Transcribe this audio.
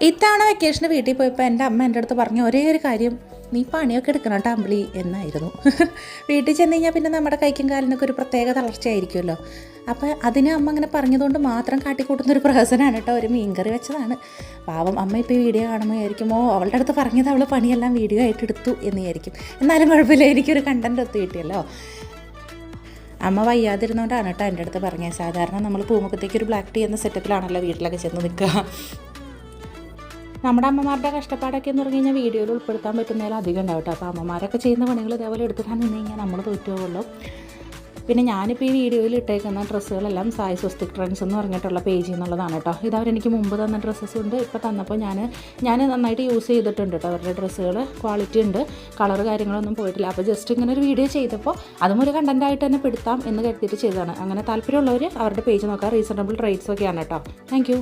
ഇത്തവണ വെക്കേഷന് വീട്ടിൽ പോയപ്പോൾ എൻ്റെ അമ്മ എൻ്റെ അടുത്ത് പറഞ്ഞ ഒരേ ഒരു കാര്യം, നീ പണിയൊക്കെ എടുക്കണം കേട്ടോ അമ്പിളി എന്നായിരുന്നു. വീട്ടിൽ ചെന്ന് കഴിഞ്ഞാൽ പിന്നെ നമ്മുടെ കൈക്കും കാലിനൊക്കെ ഒരു പ്രത്യേക തളർച്ചയായിരിക്കുമല്ലോ. അപ്പോൾ അതിന് അമ്മ അങ്ങനെ പറഞ്ഞതുകൊണ്ട് മാത്രം കാട്ടിക്കൂട്ടുന്നൊരു പ്രഹസനമാണ് കേട്ടോ. ഒരു മീൻകറി വെച്ചതാണ്. പാവം അമ്മ ഇപ്പോൾ ഈ വീഡിയോ കാണുമ്പോൾ വിചാരിക്കുമോ അവളുടെ അടുത്ത് പറഞ്ഞത് അവൾ പണിയെല്ലാം വീഡിയോ ആയിട്ട് എടുത്തു എന്ന് വിചാരിക്കും. എന്നാലും കുഴപ്പമില്ല, എനിക്കൊരു കണ്ടൻറ് ഒത്തു കിട്ടിയല്ലോ. അമ്മ വയ്യാതിരുന്നതുകൊണ്ടാണ് കേട്ടോ എൻ്റെ അടുത്ത് പറഞ്ഞത്. സാധാരണ നമ്മൾ പൂമുഖത്തേക്ക് ഒരു ബ്ലാക്ക് ടീ എന്ന സെറ്റപ്പിലാണല്ലോ വീട്ടിലൊക്കെ ചെന്ന് നിൽക്കുക. നമ്മുടെ അമ്മമാരുടെ കഷ്ടപ്പാടൊക്കെ എന്ന് പറഞ്ഞു കഴിഞ്ഞാൽ വീഡിയോയിൽ ഉൾപ്പെടുത്താൻ പറ്റുന്നതിൽ അധികം ഉണ്ടാവും കേട്ടോ. അപ്പോൾ അമ്മമാരൊക്കെ ചെയ്യുന്ന പണികൾ ഇതേപോലെ എടുത്തിട്ടാണ് നിന്ന് കഴിഞ്ഞാൽ നമ്മൾ തോറ്റുപോകുള്ളൂ. പിന്നെ ഞാനിപ്പോൾ ഈ വീഡിയോയിൽ ഇട്ടേക്കുന്ന ഡ്രസ്സുകളെല്ലാം സായി സ്വസ്തിക് ട്രെൻഡ്സ് എന്ന് പറഞ്ഞിട്ടുള്ള പേജിൽ നിന്നുള്ളതാണ് കേട്ടോ. ഇതവരെനിക്ക് മുമ്പ് തന്ന ഡ്രസ്സസ് ഉണ്ട്. ഇപ്പോൾ തന്നപ്പോൾ ഞാൻ നന്നായിട്ട് യൂസ് ചെയ്തിട്ടുണ്ട് കേട്ടോ. അവരുടെ ഡ്രസ്സുകൾ ക്വാളിറ്റി ഉണ്ട്, കളർ കാര്യങ്ങളൊന്നും പോയിട്ടില്ല. അപ്പോൾ ജസ്റ്റ് ഇങ്ങനെ ഒരു വീഡിയോ ചെയ്തപ്പോൾ അതും ഒരു കണ്ടൻറ്റായിട്ട് തന്നെ പെടുത്താം എന്ന് കരുതിയിട്ട് ചെയ്തതാണ്. അങ്ങനെ താല്പര്യമുള്ളവർ അവരുടെ പേജ് നോക്കാം. റീസണബിൾ റേറ്റ്സ് ഒക്കെയാണ് കേട്ടോ. താങ്ക്